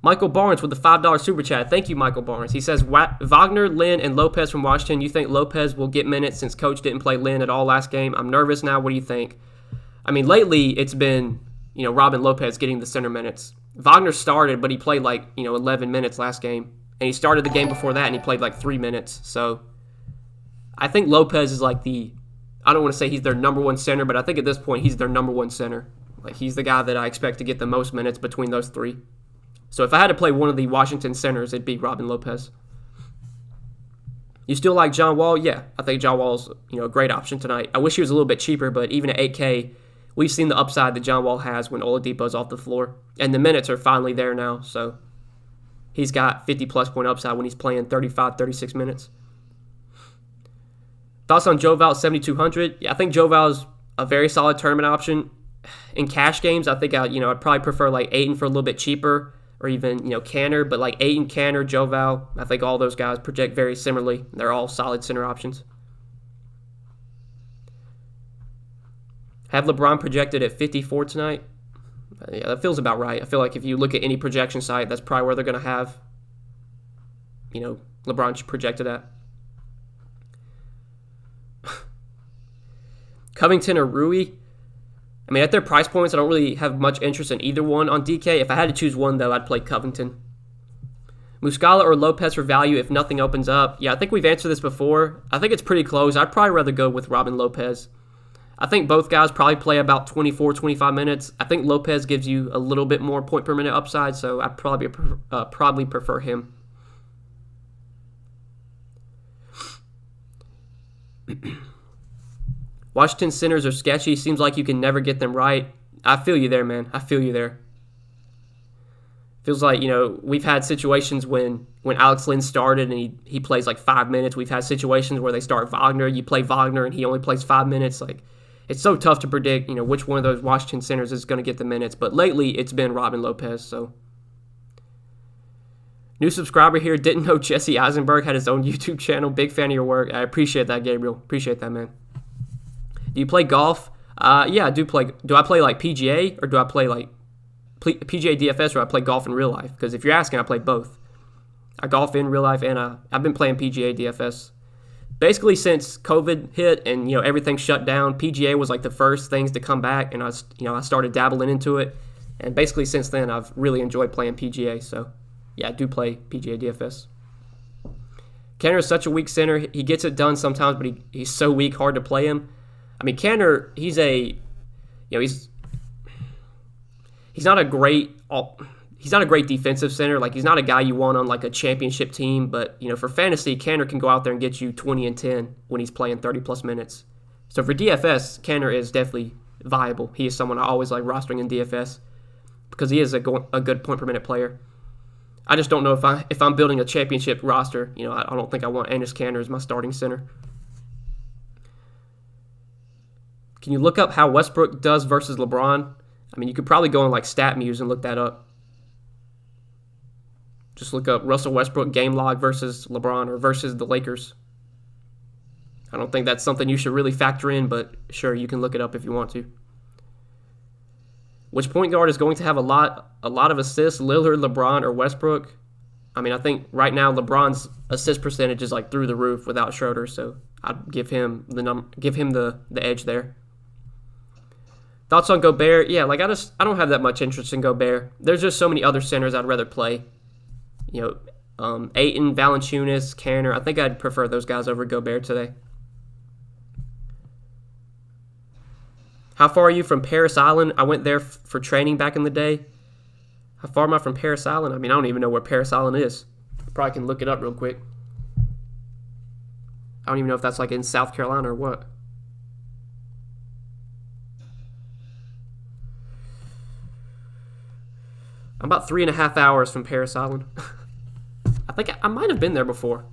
Michael Barnes with the $5 super chat. Thank you, Michael Barnes. He says, Wagner, Lynn, and Lopez from Washington. You think Lopez will get minutes since Coach didn't play Lynn at all last game? I'm nervous now. What do you think? I mean, lately it's been, Robin Lopez getting the center minutes. Wagner started, but he played 11 minutes last game. And he started the game before that, and he played 3 minutes. So I think Lopez is I don't want to say he's their number one center, but I think at this point he's their number one center. He's the guy that I expect to get the most minutes between those three. So if I had to play one of the Washington centers, it'd be Robin Lopez. You still like John Wall? Yeah, I think John Wall's a great option tonight. I wish he was a little bit cheaper, but even at 8K, we've seen the upside that John Wall has when Oladipo's off the floor. And the minutes are finally there now, so he's got 50-plus point upside when he's playing 35, 36 minutes. Thoughts on Joval at 7,200? Yeah, I think Joval's a very solid tournament option. In cash games, I think I'd probably prefer Ayton for a little bit cheaper, or even Canner. But Ayton, Canner, Joval, I think all those guys project very similarly. They're all solid center options. Have LeBron projected at 54 tonight? Yeah, that feels about right. I feel like if you look at any projection site, that's probably where they're going to have LeBron projected at. Covington or Rui? I mean, at their price points, I don't really have much interest in either one on DK. If I had to choose one, though, I'd play Covington. Muscala or Lopez for value if nothing opens up. Yeah, I think we've answered this before. I think it's pretty close. I'd probably rather go with Robin Lopez. I think both guys probably play about 24, 25 minutes. I think Lopez gives you a little bit more point per minute upside, so I'd probably prefer him. Washington centers are sketchy. Seems like you can never get them right. I feel you there, man. I feel you there. Feels like, we've had situations when Alex Len started and he plays like 5 minutes. We've had situations where they start Wagner. You play Wagner and he only plays 5 minutes. Like, it's so tough to predict, which one of those Washington centers is going to get the minutes. But lately, it's been Robin Lopez. So, new subscriber here. Didn't know Jesse Eisenberg had his own YouTube channel. Big fan of your work. I appreciate that, Gabriel. Appreciate that, man. Do you play golf? Yeah, I do play. Do I play like PGA or do I play like PGA DFS or I play golf in real life? Because if you're asking, I play both. I golf in real life and I've been playing PGA DFS. Basically, since COVID hit and everything shut down, PGA was like the first things to come back, and I started dabbling into it. And basically, since then, I've really enjoyed playing PGA. So, yeah, I do play PGA DFS. Kanter is such a weak center. He gets it done sometimes, but he's so weak, hard to play him. I mean, Kanter, he's not a great defensive center. Like, he's not a guy you want on like a championship team. But for fantasy, Kanter can go out there and get you 20 and 10 when he's playing 30+ minutes. So for DFS, Kanter is definitely viable. He is someone I always like rostering in DFS because he is a good point per minute player. I just don't know if I'm building a championship roster. I don't think I want Enes Kanter as my starting center. Can you look up how Westbrook does versus LeBron? I mean, you could probably go on like StatMuse and look that up. Just look up Russell Westbrook game log versus LeBron or versus the Lakers. I don't think that's something you should really factor in, but sure, you can look it up if you want to. Which point guard is going to have a lot of assists, Lillard, LeBron, or Westbrook? I mean, I think right now LeBron's assist percentage is like through the roof without Schroeder, so I'd give him the edge there. Thoughts on Gobert? Yeah, like I don't have that much interest in Gobert. There's just so many other centers I'd rather play. Ayton, Valanciunas, Kanter. I think I'd prefer those guys over Gobert today. How far are you from Paris Island? I went there for training back in the day. How far am I from Paris Island? I mean, I don't even know where Paris Island is. Probably can look it up real quick. I don't even know if that's like in South Carolina or what. I'm about 3.5 hours from Paris Island. I think I might have been there before.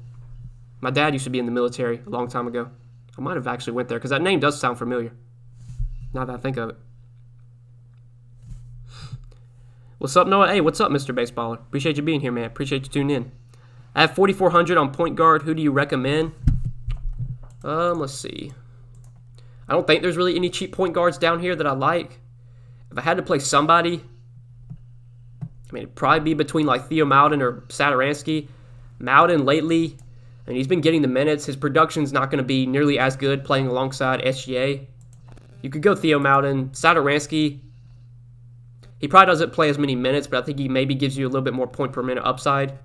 My dad used to be in the military a long time ago. I might have actually went there because that name does sound familiar. Now that I think of it. What's up, Noah? Hey, what's up, Mr. Baseballer? Appreciate you being here, man. Appreciate you tuning in. I have 4,400 on point guard. Who do you recommend? Let's see. I don't think there's really any cheap point guards down here that I like. If I had to play somebody, I mean, it'd probably be between like Theo Maledon or Satoransky. Maledon lately, and he's been getting the minutes. His production's not going to be nearly as good playing alongside SGA. You could go Theo Maledon. Satoransky, he probably doesn't play as many minutes, but I think he maybe gives you a little bit more point per minute upside.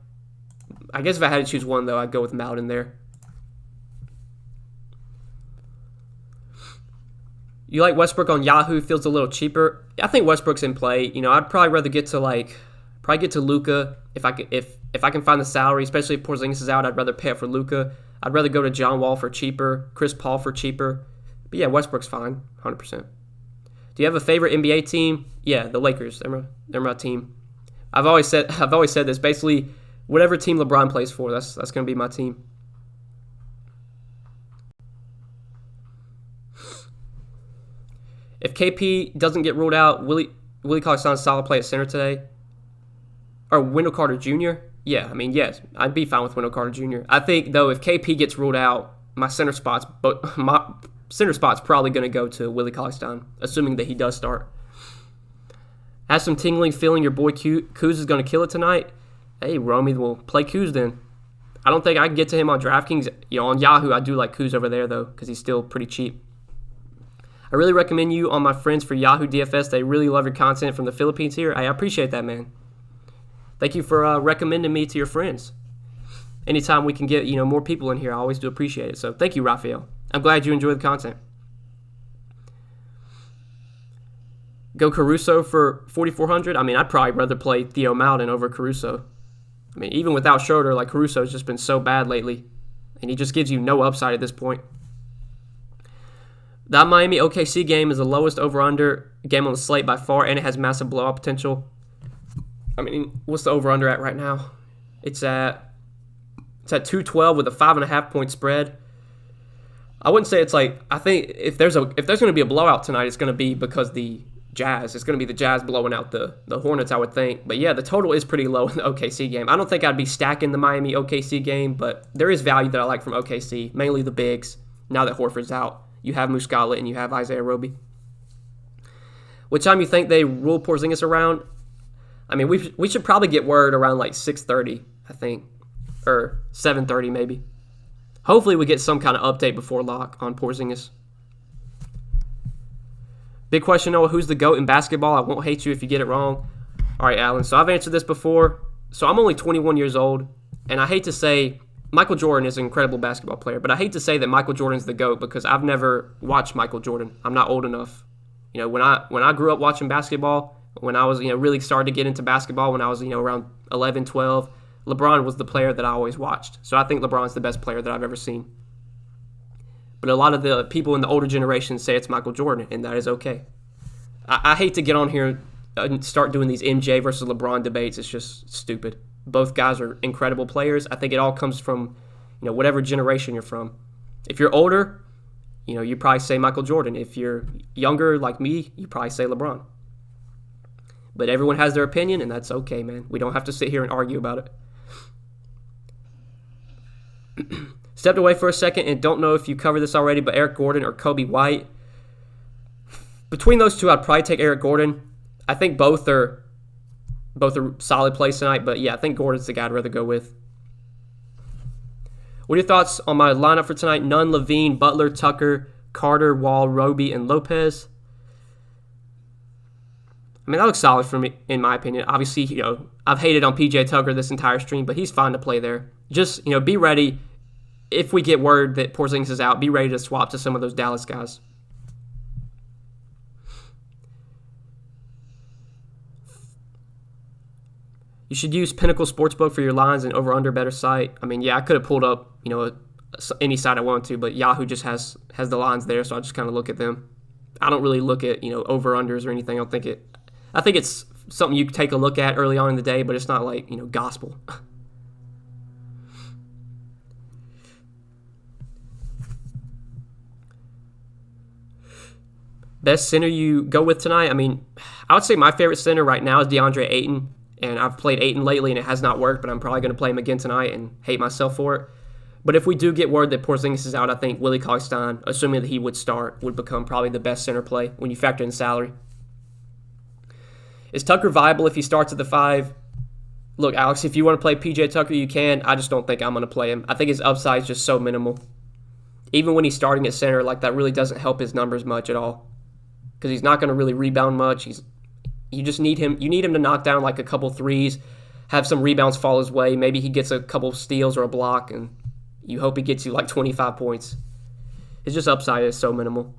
I guess if I had to choose one, though, I'd go with Maledon there. You like Westbrook on Yahoo? Feels a little cheaper. I think Westbrook's in play. I'd probably rather get to Luca if I can find the salary, especially if Porzingis is out. I'd rather pay up for Luca. I'd rather go to John Wall for cheaper, Chris Paul for cheaper. But yeah, Westbrook's fine, 100%. Do you have a favorite NBA team? Yeah, the Lakers. They're my team. I've always said this. Basically, whatever team LeBron plays for, that's going to be my team. If KP doesn't get ruled out, Willie Cauley-Stein's solid play at center today. Or Wendell Carter Jr.? Yeah, I mean, yes, I'd be fine with Wendell Carter Jr. I think, though, if KP gets ruled out, my center spot's probably going to go to Willie Cauley-Stein, assuming that he does start. Has some tingling feeling your boy Kuz is going to kill it tonight. Hey, Romy, we'll play Kuz then. I don't think I can get to him on Draftkings. On Yahoo, I do like Kuz over there, though, because he's still pretty cheap. I really recommend you on my friends for Yahoo DFS. They really love your content from the Philippines here. I appreciate that, man. thank you for recommending me to your friends. Anytime we can get more people in here, I always do appreciate it. So thank you, Raphael. I'm glad you enjoy the content. Go Caruso for 4,400. I mean, I'd probably rather play Theo Maledon over Caruso. I mean, even without Schroeder, like Caruso's just been so bad lately, and he just gives you no upside at this point. That Miami OKC game is the lowest over/under game on the slate by far, and it has massive blowout potential. I mean, what's the over/under at right now? It's at 212 with a 5.5 point spread. I wouldn't say it's like, I think if there's going to be a blowout tonight, it's going to be because the Jazz. It's going to be the Jazz blowing out the Hornets, I would think. But yeah, the total is pretty low in the OKC game. I don't think I'd be stacking the Miami OKC game, but there is value that I like from OKC, mainly the bigs. Now that Horford's out, you have Muscala and you have Isaiah Roby. What time you think they rule Porzingis around? I mean, we should probably get word around like 6:30, I think, or 7:30 maybe. Hopefully we get some kind of update before lock on Porzingis. Big question, Noah, who's the GOAT in basketball? I won't hate you if you get it wrong. All right, Alan, so I've answered this before. So I'm only 21 years old, and I hate to say Michael Jordan is an incredible basketball player, but I hate to say that Michael Jordan's the GOAT because I've never watched Michael Jordan. I'm not old enough. When I grew up watching basketball, when I was really started to get into basketball, when I was around 11, 12, LeBron was the player that I always watched. So I think LeBron's the best player that I've ever seen. But a lot of the people in the older generation say it's Michael Jordan, and that is okay. I hate to get on here and start doing these MJ versus LeBron debates. It's just stupid. Both guys are incredible players. I think it all comes from whatever generation you're from. If you're older, you probably say Michael Jordan. If you're younger like me, you probably say LeBron. But everyone has their opinion, and that's okay, man. We don't have to sit here and argue about it. Stepped away for a second and don't know if you covered this already, but Eric Gordon or Kobe White. Between those two, I'd probably take Eric Gordon. I think both are solid plays tonight, but yeah, I think Gordon's the guy I'd rather go with. What are your thoughts on my lineup for tonight? Nunn, Levine, Butler, Tucker, Carter, Wall, Roby, and Lopez. I mean, that looks solid for me, in my opinion. Obviously, I've hated on PJ Tucker this entire stream, but he's fine to play there. Just, be ready. If we get word that Porzingis is out, be ready to swap to some of those Dallas guys. You should use Pinnacle Sportsbook for your lines and over-under better site. I mean, yeah, I could have pulled up, any site I wanted to, but Yahoo just has the lines there, so I just kind of look at them. I don't really look at, over-unders or anything. I think it's something you take a look at early on in the day, but it's not like, gospel. Best center you go with tonight? I mean, I would say my favorite center right now is DeAndre Ayton, and I've played Ayton lately, and it has not worked, but I'm probably going to play him again tonight and hate myself for it. But if we do get word that Porzingis is out, I think Willie Cauley-Stein, assuming that he would start, would become probably the best center play when you factor in salary. Is Tucker viable if he starts at the 5? Look, Alex, if you want to play PJ Tucker, you can. I just don't think I'm going to play him. I think his upside is just so minimal. Even when he's starting at center, that really doesn't help his numbers much at all. Because he's not going to really rebound much. You just need him. You need him to knock down a couple threes, have some rebounds fall his way. Maybe he gets a couple steals or a block, and you hope he gets you 25 points. His just upside is so minimal.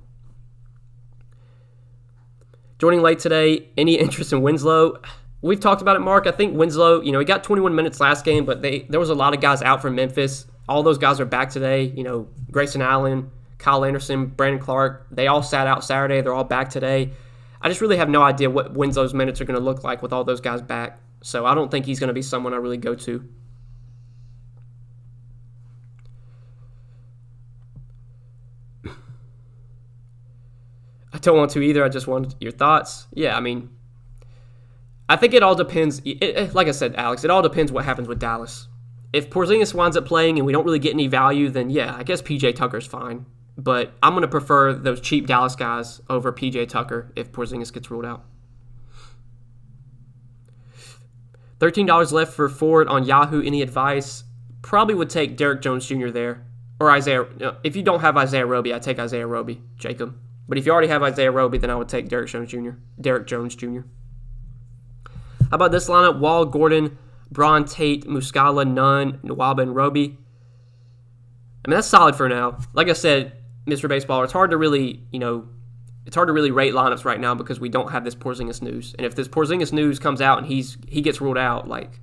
Joining late today, any interest in Winslow? We've talked about it, Mark. I think Winslow, he got 21 minutes last game, but there was a lot of guys out from Memphis. All those guys are back today. Grayson Allen, Kyle Anderson, Brandon Clark, they all sat out Saturday. They're all back today. I just really have no idea what Winslow's minutes are going to look like with all those guys back. So I don't think he's going to be someone I really go to. I don't want to either. I just wanted your thoughts. Yeah, I mean, I think it all depends. Like I said, Alex, it all depends what happens with Dallas. If Porzingis winds up playing and we don't really get any value, then yeah, I guess PJ Tucker's fine. But I'm going to prefer those cheap Dallas guys over PJ Tucker if Porzingis gets ruled out. $13 left for forward on Yahoo. Any advice? Probably would take Derrick Jones Jr. there. Or Isaiah. If you don't have Isaiah Roby, I'd take Isaiah Roby, Jacob. But if you already have Isaiah Roby, then I would take Derrick Jones Jr. How about this lineup? Wall, Gordon, Braun, Tate, Muscala, Nunn, Nwaba, and Roby. I mean, that's solid for now. Like I said, Mr. Baseballer, it's hard to really, it's hard to really rate lineups right now because we don't have this Porzingis news. And if this Porzingis news comes out and he gets ruled out, like,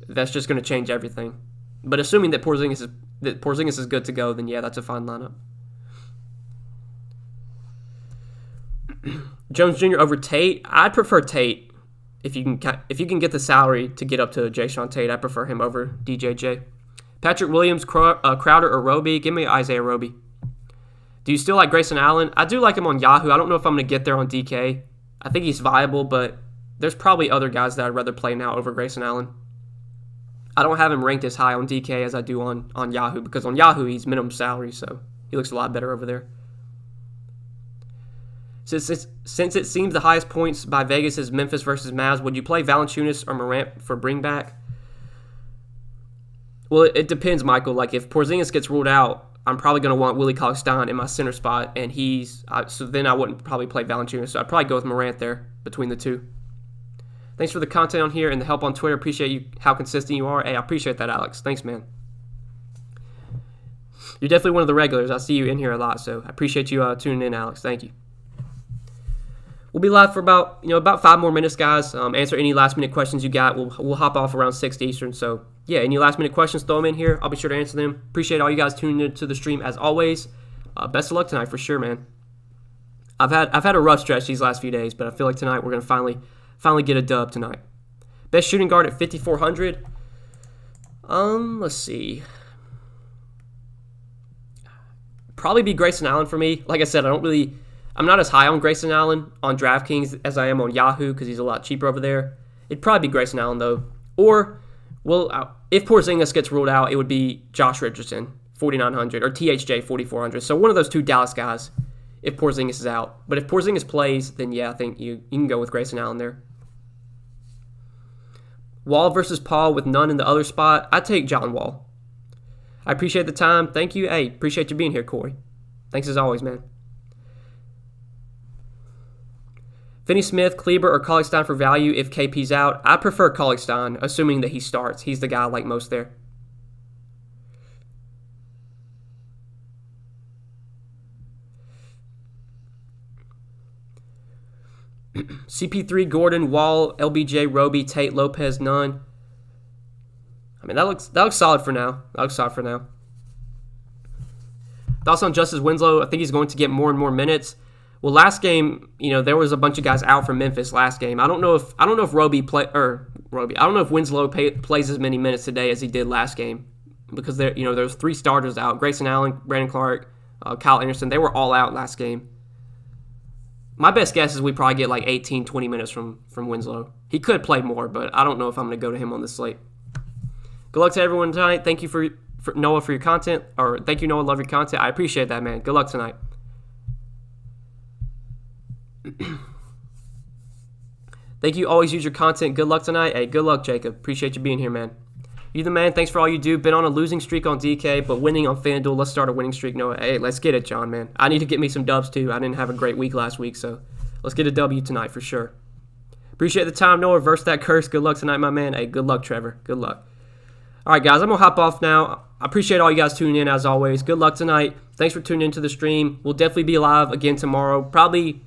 that's just going to change everything. But assuming that Porzingis is good to go, then yeah, that's a fine lineup. Jones Jr. over Tate. I'd prefer Tate if you can get the salary to get up to Jayshawn Tate. I prefer him over DJJ. Patrick Williams, Crowder, or Roby. Give me Isaiah Roby. Do you still like Grayson Allen? I do like him on Yahoo. I don't know if I'm going to get there on DK. I think he's viable, but there's probably other guys that I'd rather play now over Grayson Allen. I don't have him ranked as high on DK as I do on Yahoo, because on Yahoo he's minimum salary, so he looks a lot better over there. Since it seems the highest points by Vegas is Memphis versus Mavs, would you play Valanciunas or Morant for bring back? Well, it depends, Michael. Like, if Porzingis gets ruled out, I'm probably going to want Willie Cauley-Stein in my center spot, and so then I wouldn't probably play Valanciunas. So I'd probably go with Morant there between the two. Thanks for the content on here and the help on Twitter. Appreciate you, how consistent you are. Hey, I appreciate that, Alex. Thanks, man. You're definitely one of the regulars. I see you in here a lot, so I appreciate you tuning in, Alex. Thank you. We'll be live for about 5 more minutes, guys. Answer any last-minute questions you got. We'll hop off around 6 Eastern, so yeah, any last-minute questions, throw them in here. I'll be sure to answer them. Appreciate all you guys tuning into the stream as always. Best of luck tonight for sure, man. I've had a rough stretch these last few days, but I feel like tonight we're gonna finally get a dub tonight. Best shooting guard at 5,400. Let's see. Probably be Grayson Allen for me. Like I said, I'm not as high on Grayson Allen on Draftkings as I am on Yahoo because he's a lot cheaper over there. It'd probably be Grayson Allen though, or if Porzingis gets ruled out, it would be Josh Richardson, 4,900, or THJ, 4,400. So one of those two Dallas guys if Porzingis is out. But if Porzingis plays, then yeah, I think you can go with Grayson Allen there. Wall versus Paul with none in the other spot. I'd take John Wall. I appreciate the time. Thank you. Hey, appreciate you being here, Corey. Thanks as always, man. Finney Smith, Kleber, or Cauley-Stein for value if KP's out. I prefer Cauley-Stein, assuming that he starts. He's the guy I like most there. CP3, Gordon, Wall, LBJ, Roby, Tate, Lopez, Nunn. I mean, that looks solid for now. Thoughts on Justice Winslow? I think he's going to get more and more minutes. Well, last game, there was a bunch of guys out from Memphis last game. I don't know if I don't know if Winslow plays as many minutes today as he did last game because there's 3 starters out: Grayson Allen, Brandon Clark, Kyle Anderson. They were all out last game. My best guess is we probably get like 18, 20 minutes from Winslow. He could play more, but I don't know if I'm going to go to him on this slate. Good luck to everyone tonight. Thank you for Noah for your content, or thank you, Noah. Love your content. I appreciate that, man. Good luck tonight. Thank you. Always use your content. Good luck tonight. Hey, good luck, Jacob. Appreciate you being here, man. You the man. Thanks for all you do. Been on a losing streak on DK, but winning on FanDuel. Let's start a winning streak, Noah. Hey, let's get it, John, man. I need to get me some dubs, too. I didn't have a great week last week, so let's get a W tonight for sure. Appreciate the time, Noah. Reverse that curse. Good luck tonight, my man. Hey, good luck, Trevor. Good luck. All right, guys, I'm going to hop off now. I appreciate all you guys tuning in, as always. Good luck tonight. Thanks for tuning into the stream. We'll definitely be live again tomorrow. Probably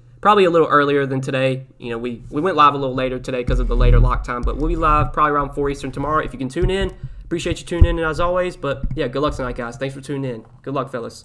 a little earlier than today. We went live a little later today because of the later lock time, but we'll be live probably around 4 Eastern tomorrow if you can tune in. Appreciate you tuning in as always. But, yeah, good luck tonight, guys. Thanks for tuning in. Good luck, fellas.